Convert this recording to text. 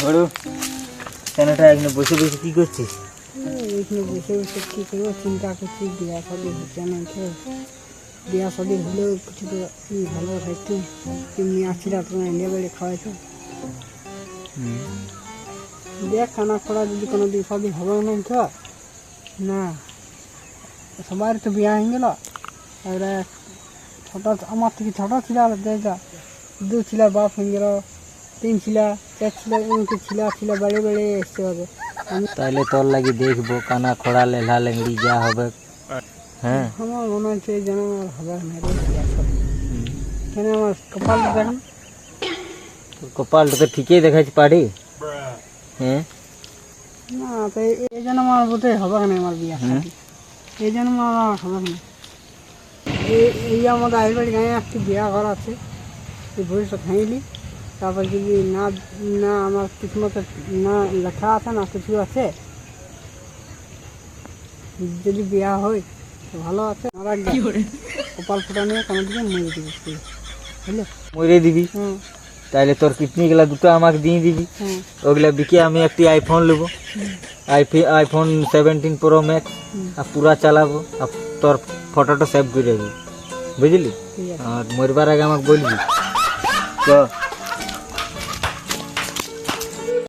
ঘোড়ো কেনটা এখানে বসে বসে কি করছিস? এইখানে বসে বসে কী করবো চিন্তা করছি, বিয়া শাদি হচ্ছে না তো। বিয়া শাদি হলেও কিছু তো ভালো থাকতো, তেমনি আসছিলা তোমার এনে বেড়ে খাওয়াইছো। দেখ খানা খোড়া যদি কোনো দিন শাদি হবে না তো না, সবার তো বিয়া হয়ে গেল। এবারে ছোটো আমার থেকে ছোটো ছিল যা দু ছিলার বাপ হয়ে গেল, তিন ছিলা চার ছিলা, এমনকি ছিলা বেড়ে বেড়ে এসতে হবে। তাইলে তোর লাগি দেখবো কানা খোড়া লেলা লেংড়ি যা হবে। হ্যাঁ, আমার মনে হচ্ছে যেন আমার হবে না রে বিয়া শাদি। কেন আমার কপালটা দেখেন, তোর কপালটা তো ঠিকই দেখাচ্ছি পারি। হ্যাঁ, না তো এই জন্য আমার বোধ হবে না আমার বিয়া শাদি, এই জন্য আমার হবে না। এই আমাদের আইবাড়ি গাঁয়ে একটি বিয়া ঘর আছে, এই ভবিষ্যৎ খাইলি। তারপর যদি না না আমার কিসমতে না লেখা আছে না কিছু আছে, যদি বিয়া হয় তো ভালো আছে। আর কপাল ফোটা নিয়ে কোনো দিকে মরে দিবি, বুঝলে? মরে দিবি? হুম তাইলে তোর কিডনি গুলা দুটো আমাকে দিয়ে দিবি, হুম ওগুলা বিকে আমি একটি আইফোন নেবো, আইফোন 17 প্রো ম্যাক্স, আর পুরা চালাবো, আর তোর ফটোটা সেভ করে দেবো, বুঝলি? ঠিক আছে। আর মরবার আগে আমাকে বলবি।